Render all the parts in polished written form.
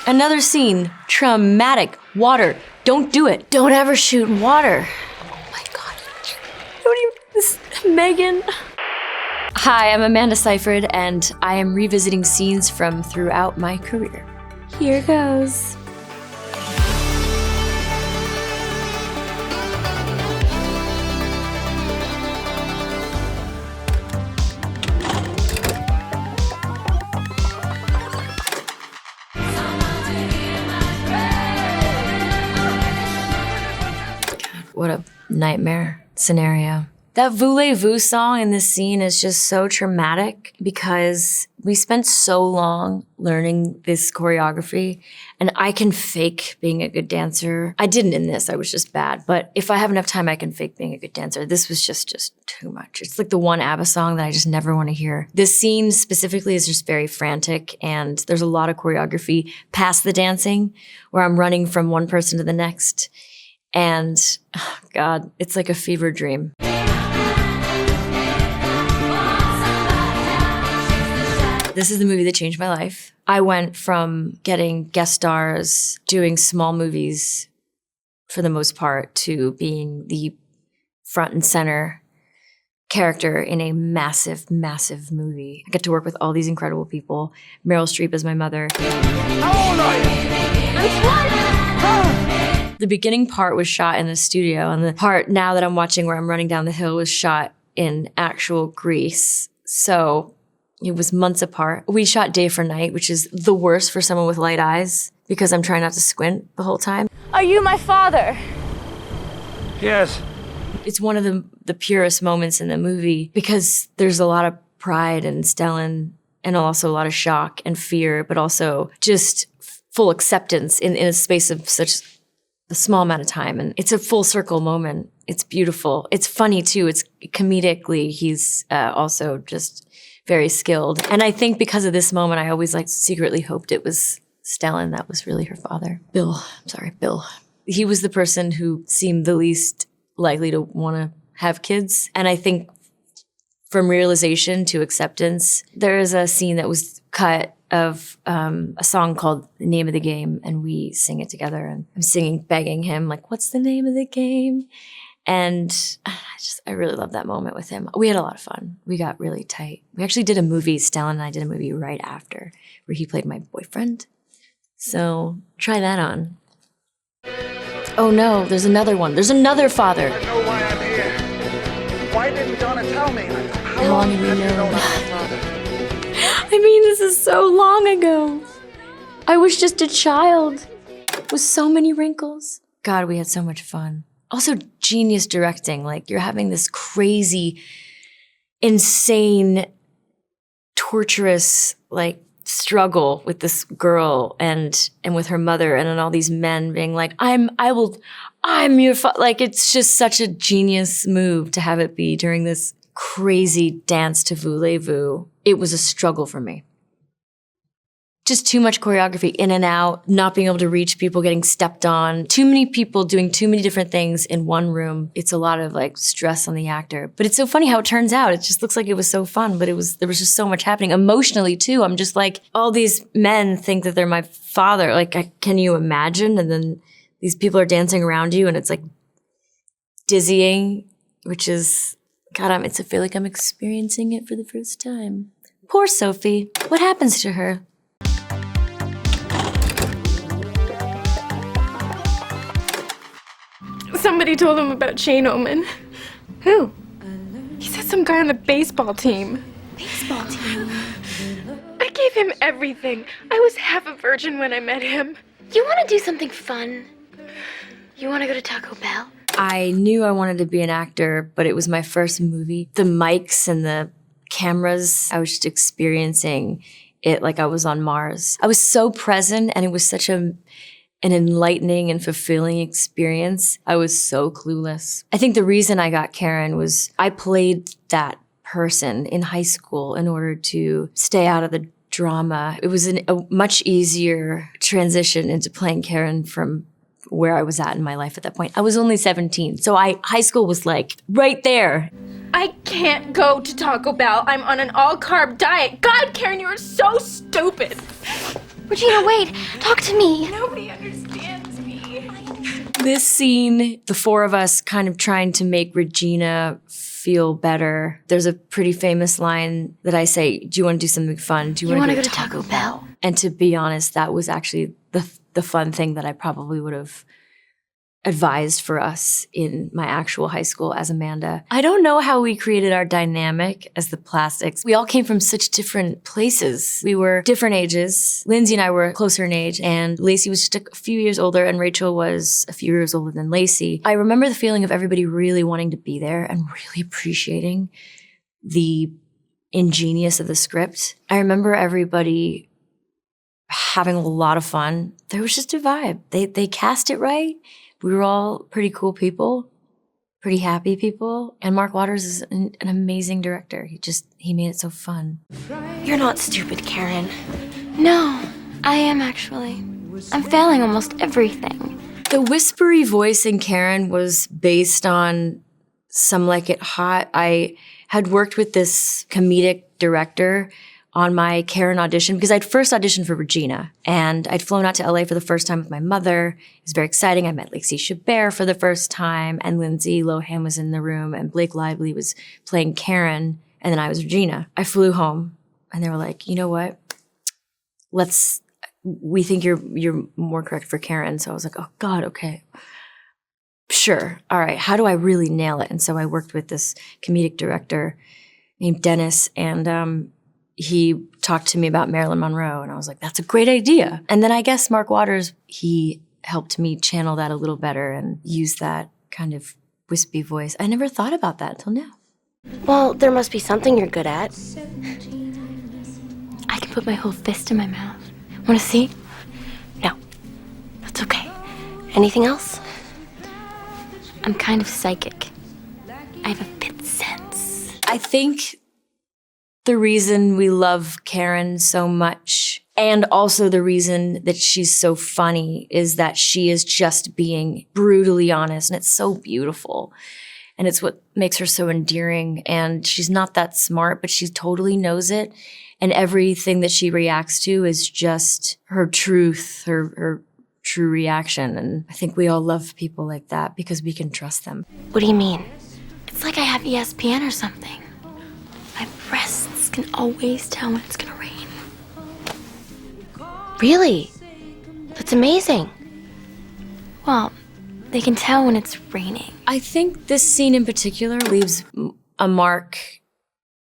Another scene, traumatic. Water, don't do it. Don't ever shoot in water. Oh my God. Don't even, this, Megan. Hi, I'm Amanda Seyfried, and I am revisiting scenes from throughout my career. Here goes. What a nightmare scenario. That voulez-vous song in this scene is just so traumatic because we spent so long learning this choreography, and I can fake being a good dancer. I didn't in this, I was just bad. But if I have enough time, I can fake being a good dancer. This was just too much. It's like the one ABBA song that I just never want to hear. This scene specifically is just very frantic, and there's a lot of choreography past the dancing where I'm running from one person to the next. And, oh God, it's like a fever dream. This is the movie that changed my life. I went from getting guest stars, doing small movies for the most part, to being the front and center character in a massive, massive movie. I get to work with all these incredible people. Meryl Streep as my mother. How old are you? The beginning part was shot in the studio, and the part now that I'm watching where I'm running down the hill was shot in actual Greece. So it was months apart. We shot day for night, which is the worst for someone with light eyes because I'm trying not to squint the whole time. Are you my father? Yes. It's one of the purest moments in the movie because there's a lot of pride in Stellan and also a lot of shock and fear, but also just full acceptance in a space of such a small amount of time. And it's a full circle moment. It's beautiful. It's funny too. It's comedically, he's also just very skilled. And I think because of this moment, I always secretly hoped it was Stellan that was really her father. Bill. He was the person who seemed the least likely to want to have kids. And I think from realization to acceptance, there is a scene that was cut of a song called The Name of the Game, and we sing it together, and I'm singing, begging him, what's the name of the game? And I really love that moment with him. We had a lot of fun. We got really tight. We actually did a movie, Stellan and I did a movie right after, where he played my boyfriend. So try that on. Oh no, there's another one. There's another father. I know why I'm here. Why didn't Donna tell me? How long have you known my father? I mean, this is so long ago. I was just a child with so many wrinkles. God, we had so much fun. Also, genius directing. You're having this crazy, insane, torturous, struggle with this girl and with her mother, and then all these men being I'm your it's just such a genius move to have it be during this crazy dance to voulez-vous. It was a struggle for me. Just too much choreography, in and out, not being able to reach people, getting stepped on. Too many people doing too many different things in one room. It's a lot of stress on the actor. But it's so funny how it turns out. It just looks like it was so fun, but there was just so much happening. Emotionally too, I'm just all these men think that they're my father. Can you imagine? And then these people are dancing around you, and it's dizzying, which is, God, I feel like I'm experiencing it for the first time. Poor Sophie. What happens to her? Somebody told him about Shane Oman. Who? He said some guy on the baseball team. Baseball team? I gave him everything. I was half a virgin when I met him. You want to do something fun? You want to go to Taco Bell? I knew I wanted to be an actor, but it was my first movie. The mics and the cameras, I was just experiencing it like I was on Mars. I was so present, and it was such an enlightening and fulfilling experience. I was so clueless. I think the reason I got Karen was I played that person in high school in order to stay out of the drama. It was a much easier transition into playing Karen from where I was at in my life at that point. I was only 17, so high school was right there. I can't go to Taco Bell. I'm on an all-carb diet. God, Karen, you are so stupid. Regina, wait! Talk to me! Nobody understands me. This scene, the four of us kind of trying to make Regina feel better. There's a pretty famous line that I say, do you want to do something fun? Do you want to go to Taco Bell? And to be honest, that was actually the fun thing that I probably would have advised for us in my actual high school as Amanda. I don't know how we created our dynamic as the Plastics. We all came from such different places. We were different ages. Lindsay and I were closer in age, and Lacey was just a few years older, and Rachel was a few years older than Lacey. I remember the feeling of everybody really wanting to be there and really appreciating the ingenious of the script. I remember everybody having a lot of fun. There was just a vibe. They cast it right. We were all pretty cool people, pretty happy people. And Mark Waters is an amazing director. He made it so fun. You're not stupid, Karen. No, I am actually. I'm failing almost everything. The whispery voice in Karen was based on Some Like It Hot. I had worked with this comedic director on my Karen audition because I'd first auditioned for Regina, and I'd flown out to LA for the first time with my mother. It was very exciting. I met Lacey Chabert for the first time, and Lindsay Lohan was in the room, and Blake Lively was playing Karen, and then I was Regina. I flew home, and they were like, you know what? We think you're more correct for Karen. So I was like, oh God, okay. Sure. All right. How do I really nail it? And so I worked with this comedic director named Dennis, and he talked to me about Marilyn Monroe, and I was like, that's a great idea. And then I guess Mark Waters, he helped me channel that a little better and use that kind of wispy voice. I never thought about that until now. Well, there must be something you're good at. I can put my whole fist in my mouth. Want to see? No. That's okay. Anything else? I'm kind of psychic. I have a fifth sense. I think the reason we love Karen so much, and also the reason that she's so funny, is that she is just being brutally honest, and it's so beautiful. And it's what makes her so endearing. And she's not that smart, but she totally knows it. And everything that she reacts to is just her truth, her true reaction. And I think we all love people like that because we can trust them. What do you mean? It's like I have ESPN or something. My breasts can always tell when it's gonna rain. Really? That's amazing. Well, they can tell when it's raining. I think this scene in particular leaves a mark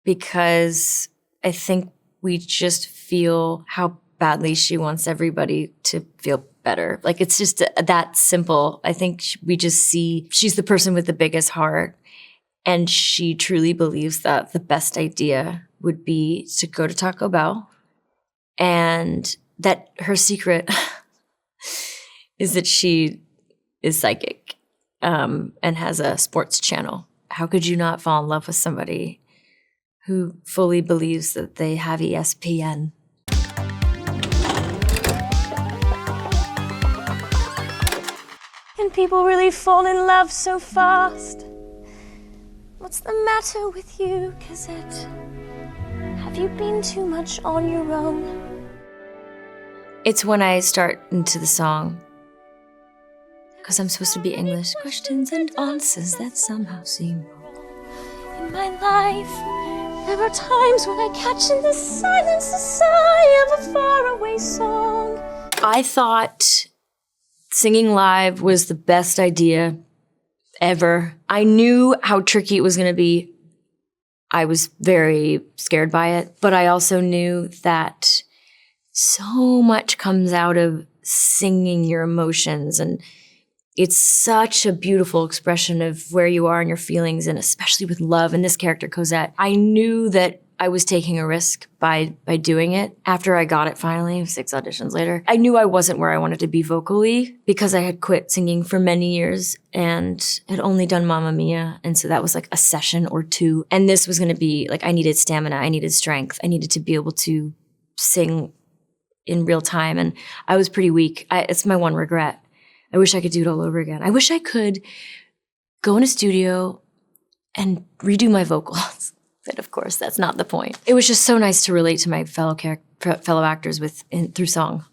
because I think we just feel how badly she wants everybody to feel better. Like, it's just that simple. I think we just see she's the person with the biggest heart, and she truly believes that the best idea would be to go to Taco Bell, and that her secret is that she is psychic and has a sports channel. How could you not fall in love with somebody who fully believes that they have ESPN? And people really fall in love so fast. What's the matter with you, Cosette? Have you been too much on your own? It's when I start into the song, because I'm supposed to be English. Questions and answers that somehow seem wrong. In my life, there are times when I catch in the silence the sigh of a faraway song. I thought singing live was the best idea ever. I knew how tricky it was going to be. I was very scared by it, but I also knew that so much comes out of singing your emotions, and it's such a beautiful expression of where you are in your feelings, and especially with love and this character, Cosette. I knew that I was taking a risk by doing it. After I got it finally, 6 auditions later, I knew I wasn't where I wanted to be vocally because I had quit singing for many years and had only done Mamma Mia. And so that was like a session or 2. And this was going to be like, I needed stamina. I needed strength. I needed to be able to sing in real time. And I was pretty weak. It's my one regret. I wish I could do it all over again. I wish I could go in a studio and redo my vocals But of course, that's not the point. It was just so nice to relate to my fellow actors through song.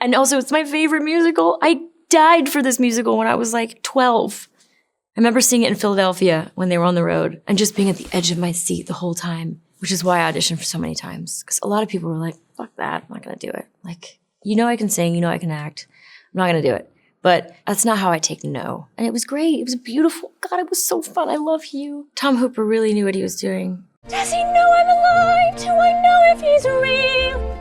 And also, it's my favorite musical. I died for this musical when I was like 12. I remember seeing it in Philadelphia when they were on the road and just being at the edge of my seat the whole time, which is why I auditioned for so many times. Because a lot of people were like, fuck that, I'm not gonna do it. Like, you know I can sing, you know I can act. I'm not gonna do it. But that's not how I take no. And it was great, it was beautiful. God, it was so fun, I love Hugh. Tom Hooper really knew what he was doing. Does he know I'm alive? Do I know if he's real?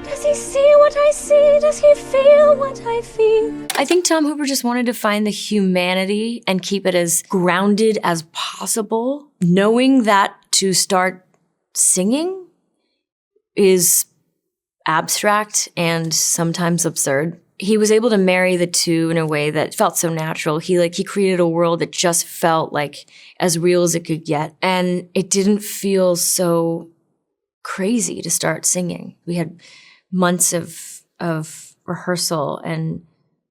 Does he see what I see? Does he feel what I feel? I think Tom Hooper just wanted to find the humanity and keep it as grounded as possible, knowing that to start singing is abstract and sometimes absurd. He was able to marry the two in a way that felt so natural. He created a world that just felt like as real as it could get. And it didn't feel so crazy to start singing. We had months of rehearsal and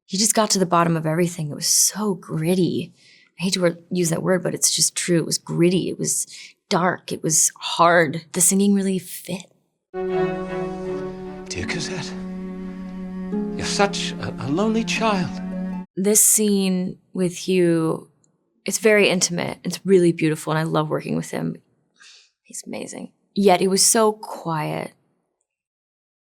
he just got to the bottom of everything. It was so gritty. I hate to use that word, but it's just true. It was gritty. It was dark. It was hard. The singing really fit. Dear Cosette, you're such a lonely child. This scene with Hugh, it's very intimate. It's really beautiful, and I love working with him. He's amazing. Yet it was so quiet,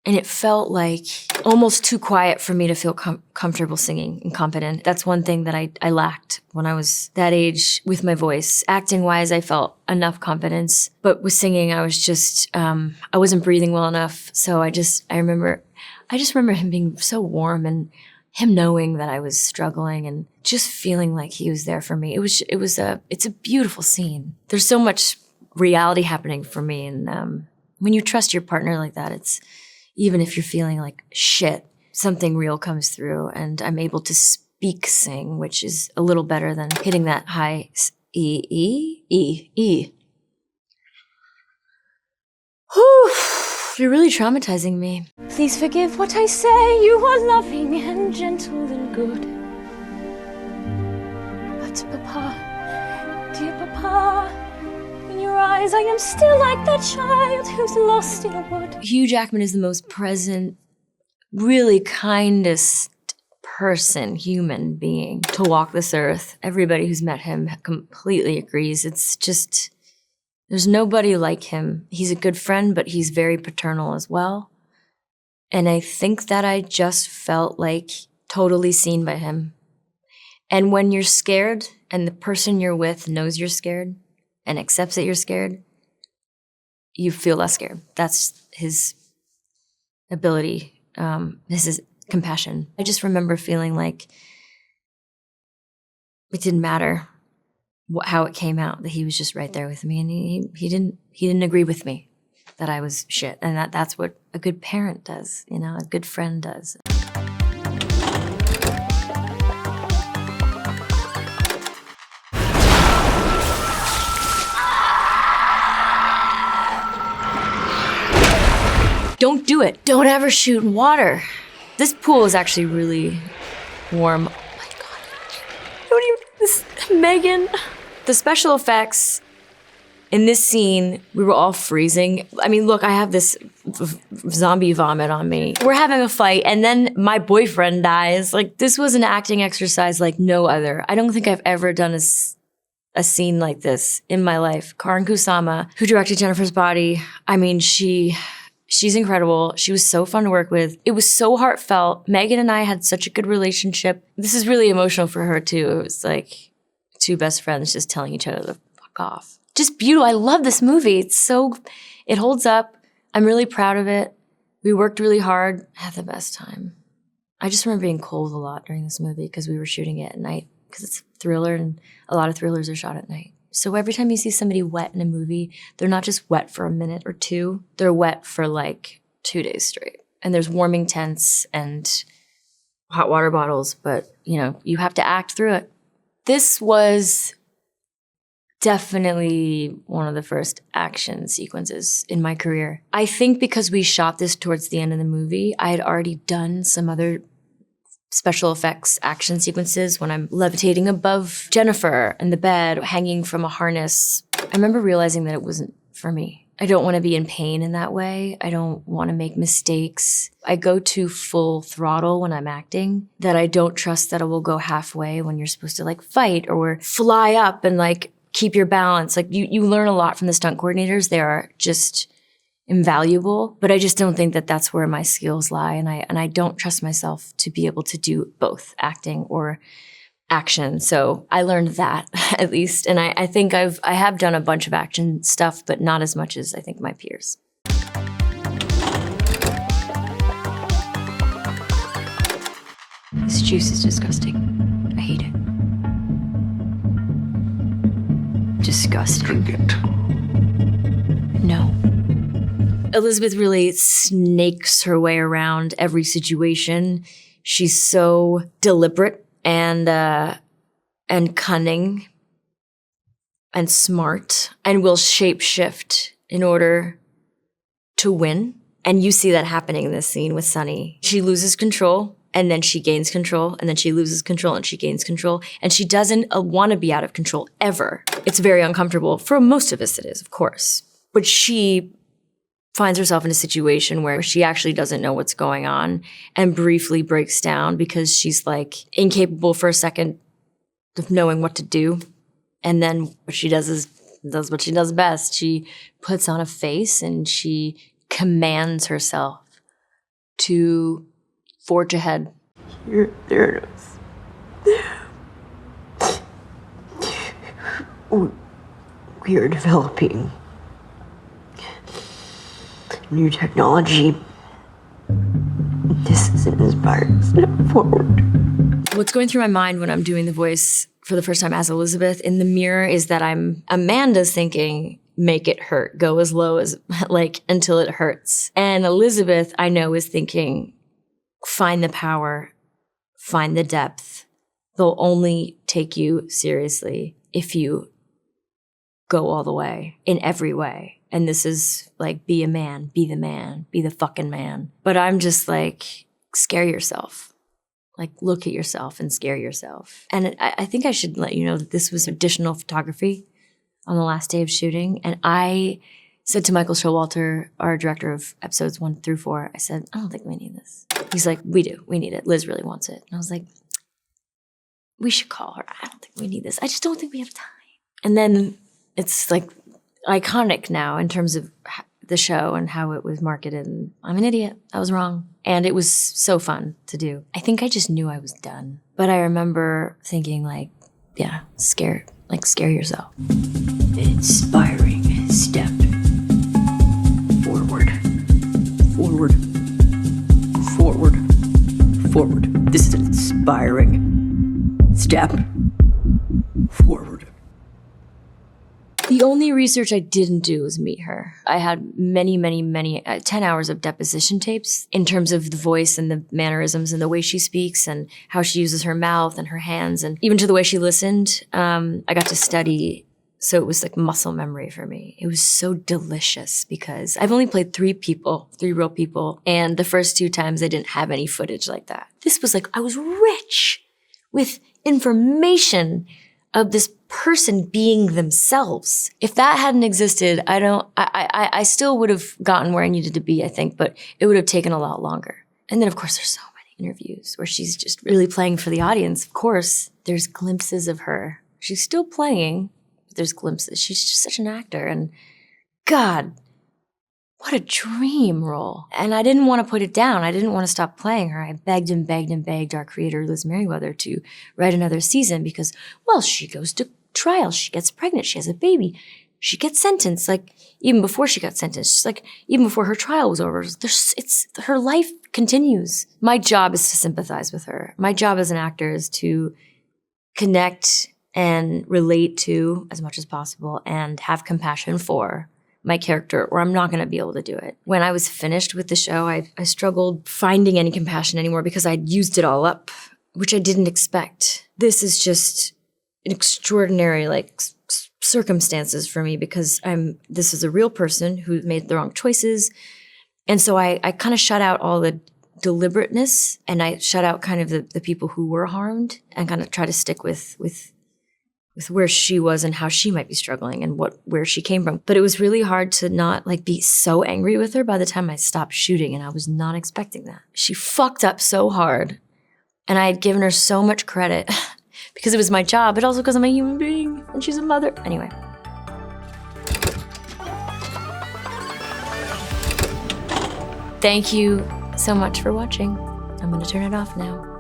and it felt like almost too quiet for me to feel comfortable singing and confident. That's one thing that I lacked when I was that age with my voice. Acting-wise, I felt enough confidence, but with singing, I was just, I wasn't breathing well enough. So I just remember him being so warm and him knowing that I was struggling and just feeling like he was there for me. It's a beautiful scene. There's so much reality happening for me. And when you trust your partner like that, it's, even if you're feeling like shit, something real comes through and I'm able to sing, which is a little better than hitting that high E. Whew, you're really traumatizing me. Please forgive what I say. You are loving and gentle and good. But Papa, dear Papa, in your eyes I am still like that child who's lost in a wood. Hugh Jackman is the most present, really kindest human being to walk this earth. Everybody who's met him completely agrees. It's just, there's nobody like him. He's a good friend, but he's very paternal as well. And I think that I just felt like totally seen by him. And when you're scared and the person you're with knows you're scared and accepts that you're scared, you feel less scared. That's his ability. This is compassion. I just remember feeling like it didn't matter how it came out, that he was just right there with me, and he didn't agree with me that I was shit, and that's what a good parent does, you know, a good friend does. Don't do it. Don't ever shoot in water. This pool is actually really warm. Oh my God. Megan. The special effects in this scene, we were all freezing. I mean, look, I have this zombie vomit on me. We're having a fight and then my boyfriend dies. Like, this was an acting exercise like no other. I don't think I've ever done a scene like this in my life. Karin Kusama, who directed Jennifer's Body, I mean, She's incredible. She was so fun to work with. It was so heartfelt. Megan and I had such a good relationship. This is really emotional for her too. It was like two best friends just telling each other to fuck off. Just beautiful. I love this movie. It holds up. I'm really proud of it. We worked really hard. I had the best time. I just remember being cold a lot during this movie because we were shooting it at night because it's a thriller and a lot of thrillers are shot at night. So every time you see somebody wet in a movie, they're not just wet for a minute or two, they're wet for like 2 days straight. And there's warming tents and hot water bottles, but you know, you have to act through it. This was definitely one of the first action sequences in my career. I think because we shot this towards the end of the movie, I had already done some other special effects action sequences when I'm levitating above Jennifer in the bed, hanging from a harness I remember realizing that it wasn't for me. I don't want to be in pain in that way. I don't want to make mistakes. I go to full throttle when I'm acting, that I don't trust that it will go halfway when you're supposed to like fight or fly up and like keep your balance. Like you learn a lot from the stunt coordinators. They are just invaluable, but I just don't think that that's where my skills lie. And I don't trust myself to be able to do both acting or action. So I learned that at least. And I think I have done a bunch of action stuff, but not as much as I think my peers. This juice is disgusting. I hate it. Disgusting. Drink it. No. Elizabeth really snakes her way around every situation. She's so deliberate and cunning and smart and will shapeshift in order to win. And you see that happening in this scene with Sunny. She loses control and then she gains control and then she loses control and she gains control. And she doesn't want to be out of control ever. It's very uncomfortable. For most of us it is, of course. But she finds herself in a situation where she actually doesn't know what's going on and briefly breaks down because she's like incapable for a second of knowing what to do. And then what she does is does what she does best. She puts on a face and she commands herself to forge ahead. There it is. We are developing new technology. This is an inspiring step forward. What's going through my mind when I'm doing the voice for the first time as Elizabeth in the mirror is that Amanda's thinking, make it hurt, go as low as, like, until it hurts. And Elizabeth, I know, is thinking, find the power, find the depth. They'll only take you seriously if you go all the way, in every way. And this is like, be a man, be the fucking man. But I'm just like, scare yourself. Like, look at yourself and scare yourself. And I think I should let you know that this was additional photography on the last day of shooting. And I said to Michael Showalter, our director of episodes 1 through 4, I said, I don't think we need this. He's like, we do, we need it. Liz really wants it. And I was like, we should call her. I don't think we need this. I just don't think we have time. And then it's like iconic now in terms of the show and how it was marketed. And I'm an idiot. I was wrong. And it was so fun to do. I think I just knew I was done. But I remember thinking like, yeah, scare yourself. Inspiring step forward. Forward. Forward. Forward. This is an inspiring step forward. The only research I didn't do was meet her. I had many, 10 hours of deposition tapes in terms of the voice and the mannerisms and the way she speaks and how she uses her mouth and her hands and even to the way she listened. I got to study, so it was like muscle memory for me. It was so delicious because I've only played 3 real people, and the first 2 times I didn't have any footage like that. This was like, I was rich with information of this person being themselves. If that hadn't existed, I still would have gotten where I needed to be, I think, but it would have taken a lot longer. And then, of course, there's so many interviews where she's just really playing for the audience. Of course, there's glimpses of her. She's still playing, but there's glimpses. She's just such an actor. And God, what a dream role. And I didn't want to put it down. I didn't want to stop playing her. I begged and begged and begged our creator, Liz Merriweather, to write another season because, well, she goes to trial. She gets pregnant. She has a baby. She gets sentenced. Like, even before she got sentenced, she's like, even before her trial was over, her life continues. My job is to sympathize with her. My job as an actor is to connect and relate to as much as possible and have compassion for my character, or I'm not going to be able to do it. When I was finished with the show, I struggled finding any compassion anymore because I'd used it all up, which I didn't expect. This is just an extraordinary, circumstances for me because this is a real person who made the wrong choices. And so I kind of shut out all the deliberateness and I shut out kind of the people who were harmed and kind of try to stick with with where she was and how she might be struggling and where she came from. But it was really hard to not like be so angry with her by the time I stopped shooting, and I was not expecting that. She fucked up so hard, and I had given her so much credit because it was my job, but also because I'm a human being and she's a mother. Anyway. Thank you so much for watching. I'm gonna turn it off now.